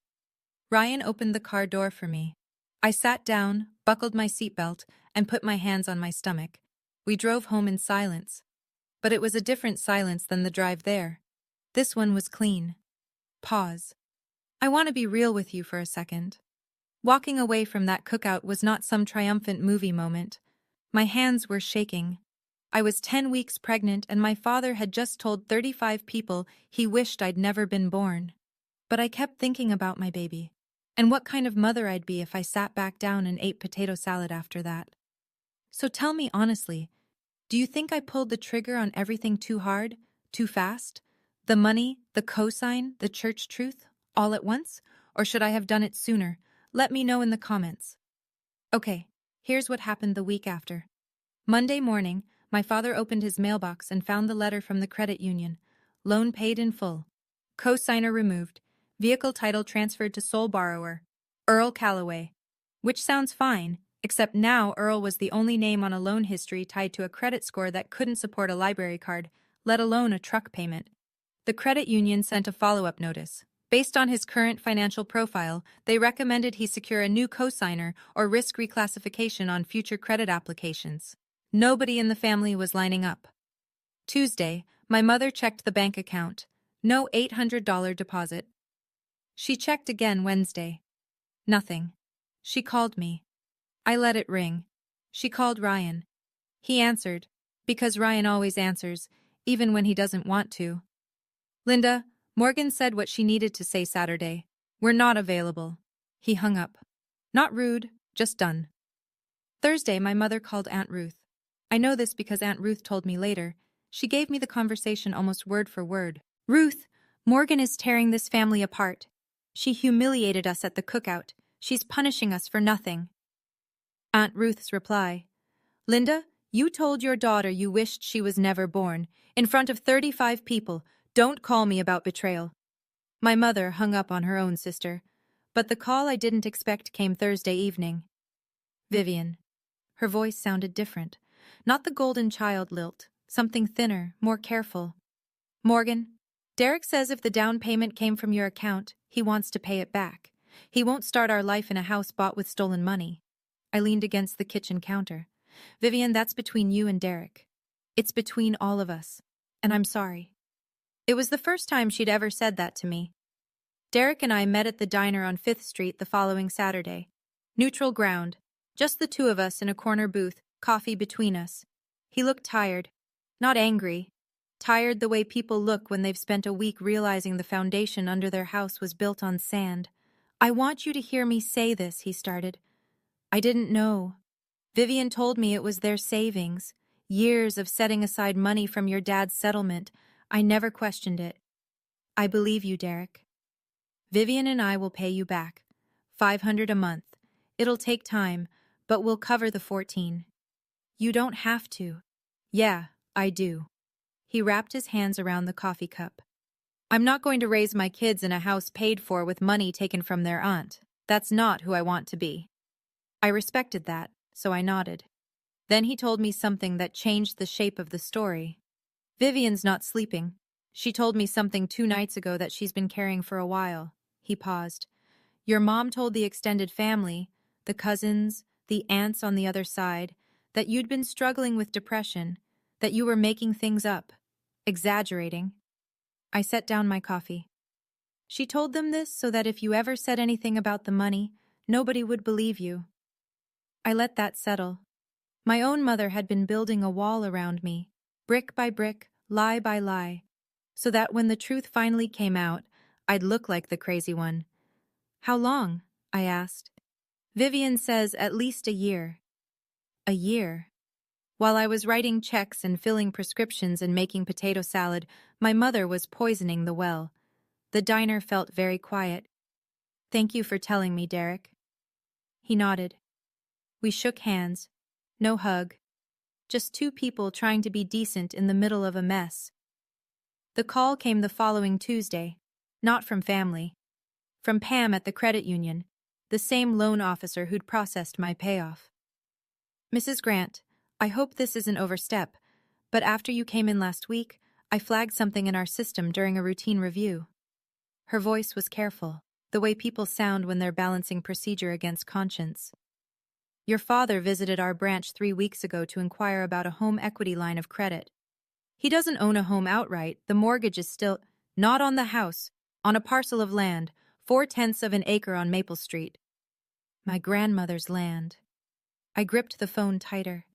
Ryan opened the car door for me. I sat down, buckled my seatbelt, and put my hands on my stomach. We drove home in silence. But it was a different silence than the drive there. This one was clean. Pause. I want to be real with you for a second. Walking away from that cookout was not some triumphant movie moment. My hands were shaking. I was 10 weeks pregnant and my father had just told 35 people he wished I'd never been born. But I kept thinking about my baby, and what kind of mother I'd be if I sat back down and ate potato salad after that. So tell me honestly, do you think I pulled the trigger on everything too hard, too fast? The money, the cosign, the church truth, all at once? Or should I have done it sooner? Let me know in the comments. Okay, here's what happened the week after. Monday morning, my father opened his mailbox and found the letter from the credit union. Loan paid in full. Cosigner removed. Vehicle title transferred to sole borrower, Earl Calloway. Which sounds fine, except now Earl was the only name on a loan history tied to a credit score that couldn't support a library card, let alone a truck payment. The credit union sent a follow-up notice. Based on his current financial profile, they recommended he secure a new cosigner or risk reclassification on future credit applications. Nobody in the family was lining up. Tuesday, my mother checked the bank account. No $800 deposit. She checked again Wednesday. Nothing. She called me. I let it ring. She called Ryan. He answered, because Ryan always answers, even when he doesn't want to. Linda, Morgan said what she needed to say Saturday. We're not available. He hung up. Not rude, just done. Thursday, my mother called Aunt Ruth. I know this because Aunt Ruth told me later. She gave me the conversation almost word for word. Ruth, Morgan is tearing this family apart. She humiliated us at the cookout. She's punishing us for nothing. Aunt Ruth's reply. Linda, you told your daughter you wished she was never born. In front of 35 people. Don't call me about betrayal. My mother hung up on her own sister. But the call I didn't expect came Thursday evening. Vivian. Her voice sounded different. Not the golden child lilt. Something thinner, more careful. Morgan, Derek says if the down payment came from your account, he wants to pay it back. He won't start our life in a house bought with stolen money. I leaned against the kitchen counter. Vivian, that's between you and Derek. It's between all of us. And I'm sorry. It was the first time she'd ever said that to me. Derek and I met at the diner on 5th Street the following Saturday. Neutral ground. Just the two of us in a corner booth, coffee between us. He looked tired. Not angry. Tired the way people look when they've spent a week realizing the foundation under their house was built on sand. I want you to hear me say this, he started. I didn't know. Vivian told me it was their savings. Years of setting aside money from your dad's settlement. I never questioned it. I believe you, Derek. Vivian and I will pay you back. $500 a month. It'll take time, but we'll cover the 14. You don't have to. Yeah, I do. He wrapped his hands around the coffee cup. I'm not going to raise my kids in a house paid for with money taken from their aunt. That's not who I want to be. I respected that, so I nodded. Then he told me something that changed the shape of the story. Vivian's not sleeping. She told me something 2 nights ago that she's been carrying for a while. He paused. Your mom told the extended family, the cousins, the aunts on the other side, that you'd been struggling with depression, that you were making things up, exaggerating. I set down my coffee. She told them this so that if you ever said anything about the money, nobody would believe you. I let that settle. My own mother had been building a wall around me, brick by brick, lie by lie, so that when the truth finally came out, I'd look like the crazy one. How long? I asked. Vivian says at least a year. A year. While I was writing checks and filling prescriptions and making potato salad, my mother was poisoning the well. The diner felt very quiet. Thank you for telling me, Derek. He nodded. We shook hands. No hug. Just 2 people trying to be decent in the middle of a mess. The call came the following Tuesday. Not from family. From Pam at the credit union, the same loan officer who'd processed my payoff. Mrs. Grant, I hope this isn't overstep, but after you came in last week, I flagged something in our system during a routine review. Her voice was careful, the way people sound when they're balancing procedure against conscience. Your father visited our branch 3 weeks ago to inquire about a home equity line of credit. He doesn't own a home outright. The mortgage is still not on the house, on a parcel of land, 4/10 of an acre on Maple Street. My grandmother's land. I gripped the phone tighter.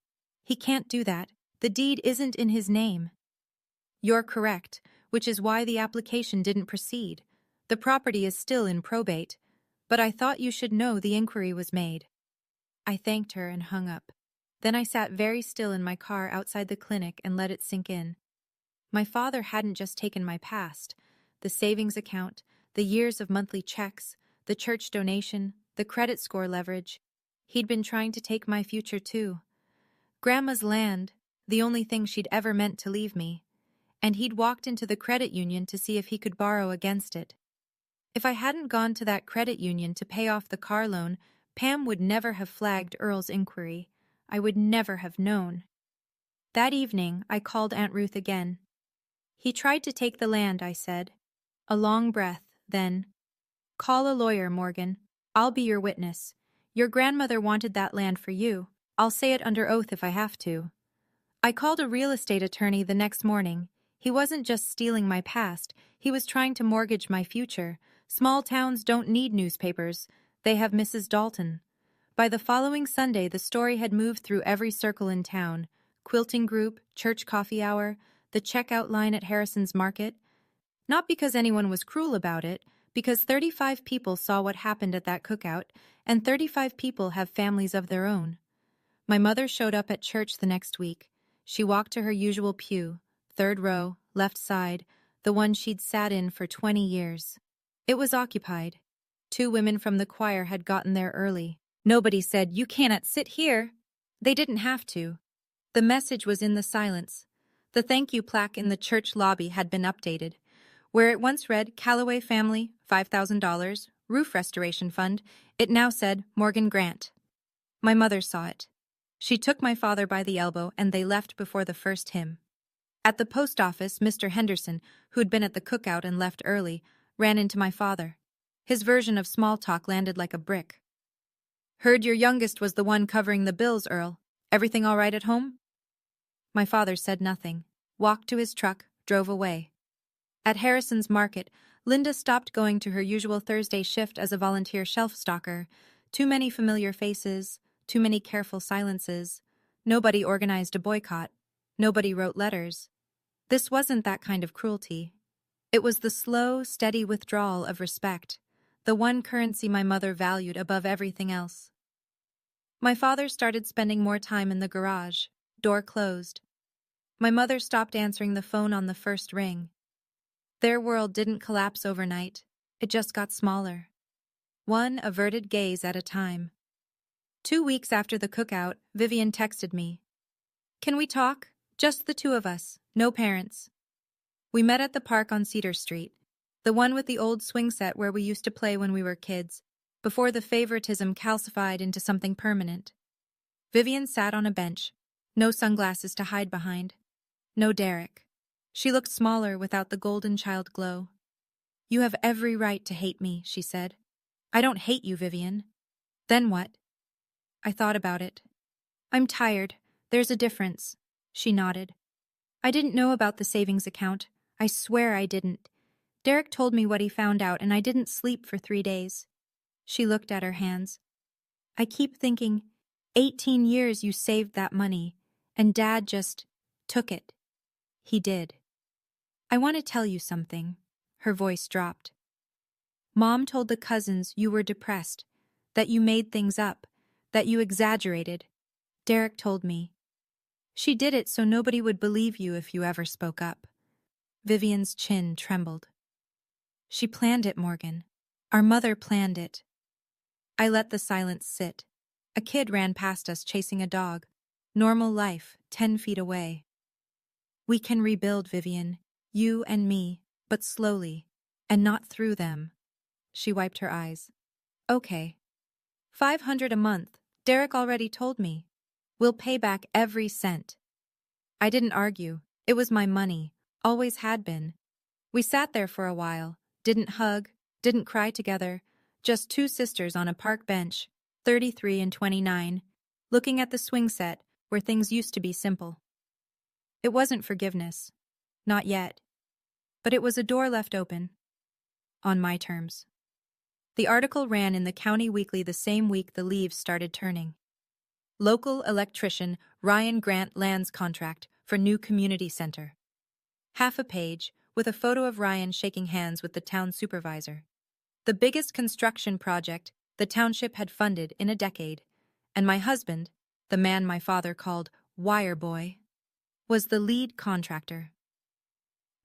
He can't do that. The deed isn't in his name. You're correct, which is why the application didn't proceed. The property is still in probate, but I thought you should know the inquiry was made. I thanked her and hung up. Then I sat very still in my car outside the clinic and let it sink in. My father hadn't just taken my past, the savings account, the years of monthly checks, the church donation, the credit score leverage. He'd been trying to take my future too. Grandma's land, the only thing she'd ever meant to leave me, and he'd walked into the credit union to see if he could borrow against it. If I hadn't gone to that credit union to pay off the car loan, Pam would never have flagged Earl's inquiry. I would never have known. That evening, I called Aunt Ruth again. He tried to take the land, I said. A long breath, then. Call a lawyer, Morgan. I'll be your witness. Your grandmother wanted that land for you. I'll say it under oath if I have to. I called a real estate attorney the next morning. He wasn't just stealing my past, he was trying to mortgage my future. Small towns don't need newspapers. They have Mrs. Dalton. By the following Sunday, the story had moved through every circle in town. Quilting group, church coffee hour, the checkout line at Harrison's Market. Not because anyone was cruel about it, because 35 people saw what happened at that cookout, and 35 people have families of their own. My mother showed up at church the next week. She walked to her usual pew, third row, left side, the one she'd sat in for 20 years. It was occupied. 2 women from the choir had gotten there early. Nobody said, "You cannot sit here." They didn't have to. The message was in the silence. The thank you plaque in the church lobby had been updated. Where it once read, Calloway Family, $5,000, Roof Restoration Fund, it now said, Morgan Grant. My mother saw it. She took my father by the elbow and they left before the first hymn. At the post office, Mr. Henderson, who'd been at the cookout and left early, ran into my father. His version of small talk landed like a brick. "Heard your youngest was the one covering the bills, Earl. Everything all right at home?" My father said nothing, walked to his truck, drove away. At Harrison's Market, Linda stopped going to her usual Thursday shift as a volunteer shelf stalker. Too many familiar faces, too many careful silences. Nobody organized a boycott. Nobody wrote letters. This wasn't that kind of cruelty. It was the slow, steady withdrawal of respect, the one currency my mother valued above everything else. My father started spending more time in the garage, door closed. My mother stopped answering the phone on the first ring. Their world didn't collapse overnight, it just got smaller. One averted gaze at a time. 2 weeks after the cookout, Vivian texted me. "Can we talk? Just the 2 of us, no parents." We met at the park on Cedar Street, the one with the old swing set where we used to play when we were kids, before the favoritism calcified into something permanent. Vivian sat on a bench, no sunglasses to hide behind. No Derek. She looked smaller without the golden child glow. "You have every right to hate me," she said. "I don't hate you, Vivian." "Then what?" I thought about it. "I'm tired. There's a difference." She nodded. "I didn't know about the savings account. I swear I didn't. Derek told me what he found out and I didn't sleep for 3 days. She looked at her hands. "I keep thinking, 18 years you saved that money, and Dad just took it." He did. "I want to tell you something." Her voice dropped. "Mom told the cousins you were depressed, that you made things up, that you exaggerated. Derek told me. She did it so nobody would believe you if you ever spoke up." Vivian's chin trembled. "She planned it, Morgan. Our mother planned it." I let the silence sit. A kid ran past us chasing a dog. Normal life, 10 feet away. "We can rebuild, Vivian. You and me, but slowly, and not through them." She wiped her eyes. "Okay. 500 a month, Derek already told me. We'll pay back every cent." I didn't argue. It was my money, always had been. We sat there for a while, didn't hug, didn't cry together, just 2 sisters on a park bench, 33 and 29, looking at the swing set where things used to be simple. It wasn't forgiveness. Not yet. But it was a door left open. On my terms. The article ran in the County Weekly the same week the leaves started turning. Local electrician Ryan Grant lands contract for new community center. Half a page with a photo of Ryan shaking hands with the town supervisor. The biggest construction project the township had funded in a decade, and my husband, the man my father called Wire Boy, was the lead contractor.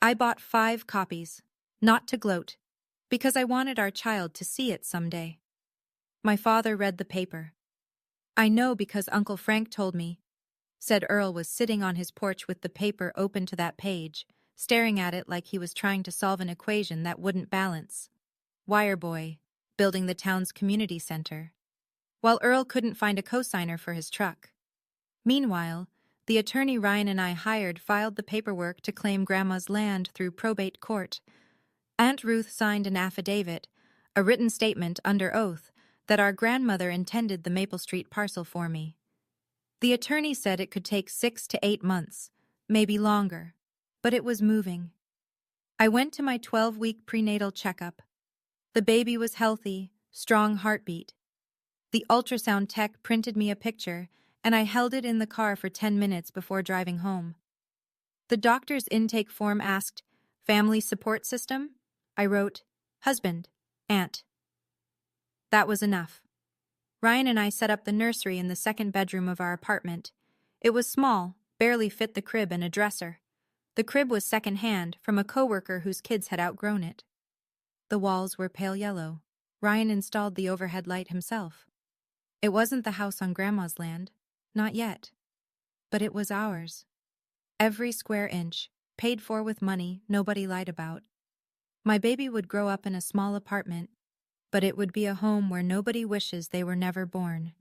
I bought 5 copies, not to gloat, because I wanted our child to see it someday. My father read the paper. "I know because Uncle Frank told me," said Earl was sitting on his porch with the paper open to that page, staring at it like he was trying to solve an equation that wouldn't balance. Wire Boy, building the town's community center. While Earl couldn't find a cosigner for his truck. Meanwhile, the attorney Ryan and I hired filed the paperwork to claim Grandma's land through probate court. Aunt Ruth signed an affidavit, a written statement under oath, that our grandmother intended the Maple Street parcel for me. The attorney said it could take 6 to 8 months, maybe longer, but it was moving. I went to my 12-week prenatal checkup. The baby was healthy, strong heartbeat. The ultrasound tech printed me a picture, and I held it in the car for 10 minutes before driving home. The doctor's intake form asked, "Family support system?" I wrote, "Husband, aunt." That was enough. Ryan and I set up the nursery in the second bedroom of our apartment. It was small, barely fit the crib and a dresser. The crib was second-hand from a coworker whose kids had outgrown it. The walls were pale yellow. Ryan installed the overhead light himself. It wasn't the house on Grandma's land, not yet. But it was ours. Every square inch, paid for with money nobody lied about. My baby would grow up in a small apartment, but it would be a home where nobody wishes they were never born.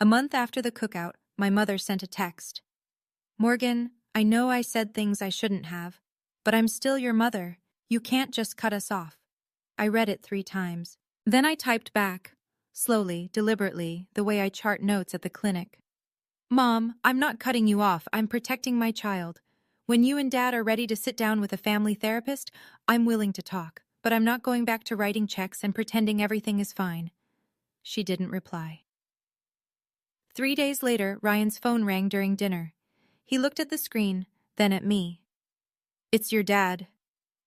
A month after the cookout, my mother sent a text. "Morgan, I know I said things I shouldn't have, but I'm still your mother. You can't just cut us off." I read it 3 times. Then I typed back, slowly, deliberately, the way I chart notes at the clinic. "Mom, I'm not cutting you off, I'm protecting my child. When you and Dad are ready to sit down with a family therapist, I'm willing to talk, but I'm not going back to writing checks and pretending everything is fine." She didn't reply. 3 days later, Ryan's phone rang during dinner. He looked at the screen, then at me. "It's your dad."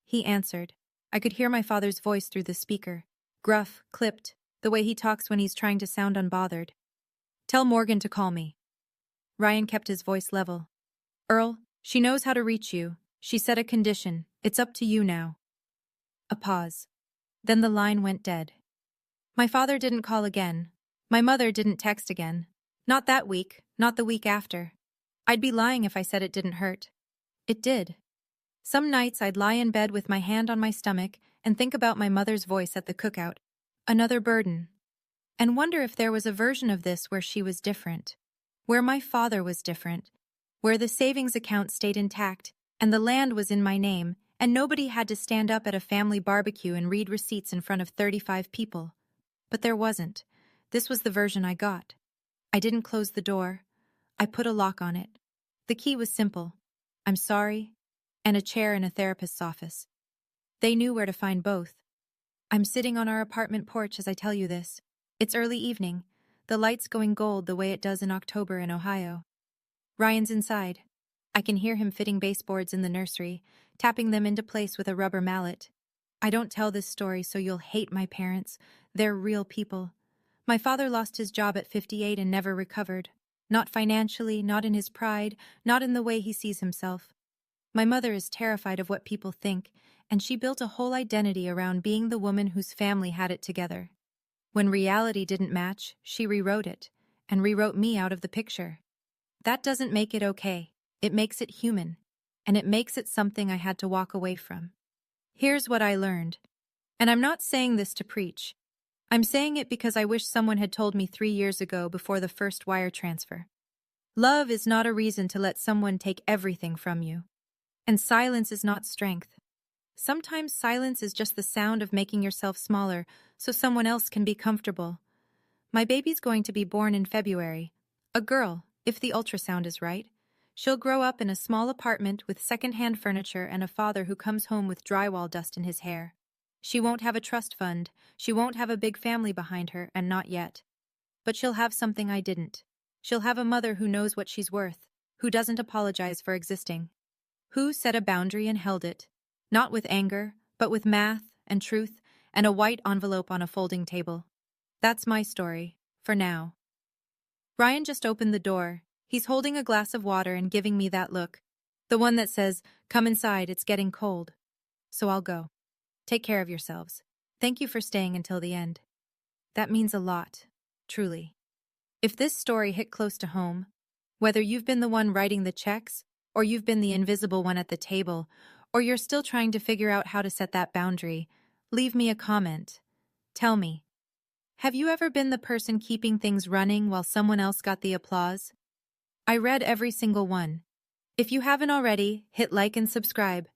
He answered. I could hear my father's voice through the speaker. Gruff, clipped, the way he talks when he's trying to sound unbothered. "Tell Morgan to call me." Ryan kept his voice level. "Earl, she knows how to reach you. She set a condition. It's up to you now." A pause. Then the line went dead. My father didn't call again. My mother didn't text again. Not that week, not the week after. I'd be lying if I said it didn't hurt. It did. Some nights I'd lie in bed with my hand on my stomach and think about my mother's voice at the cookout. Another burden. And wonder if there was a version of this where she was different. Where my father was different. Where the savings account stayed intact, and the land was in my name, and nobody had to stand up at a family barbecue and read receipts in front of 35 people. But there wasn't. This was the version I got. I didn't close the door. I put a lock on it. The key was simple. "I'm sorry," and a chair in a therapist's office. They knew where to find both. I'm sitting on our apartment porch as I tell you this. It's early evening, the lights going gold the way it does in October in Ohio. Ryan's inside. I can hear him fitting baseboards in the nursery, tapping them into place with a rubber mallet. I don't tell this story so you'll hate my parents. They're real people. My father lost his job at 58 and never recovered. Not financially, not in his pride, not in the way he sees himself. My mother is terrified of what people think, and she built a whole identity around being the woman whose family had it together. When reality didn't match, she rewrote it, and rewrote me out of the picture. That doesn't make it okay. It makes it human, and it makes it something I had to walk away from. Here's what I learned. And I'm not saying this to preach. I'm saying it because I wish someone had told me 3 years ago before the first wire transfer. Love is not a reason to let someone take everything from you. And silence is not strength. Sometimes silence is just the sound of making yourself smaller so someone else can be comfortable. My baby's going to be born in February. A girl, if the ultrasound is right. She'll grow up in a small apartment with second-hand furniture and a father who comes home with drywall dust in his hair. She won't have a trust fund. She won't have a big family behind her, and not yet. But she'll have something I didn't. She'll have a mother who knows what she's worth, who doesn't apologize for existing. Who set a boundary and held it. Not with anger, but with math and truth and a white envelope on a folding table. That's my story, for now. Ryan just opened the door. He's holding a glass of water and giving me that look. The one that says, "Come inside, it's getting cold." So I'll go. Take care of yourselves. Thank you for staying until the end. That means a lot, truly. If this story hit close to home, whether you've been the one writing the checks, or you've been the invisible one at the table, or you're still trying to figure out how to set that boundary, leave me a comment. Tell me, have you ever been the person keeping things running while someone else got the applause? I read every single one. If you haven't already, hit like and subscribe.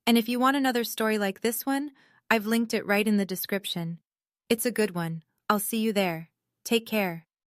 And if you want another story like this one, I've linked it right in the description. It's a good one. I'll see you there. Take care.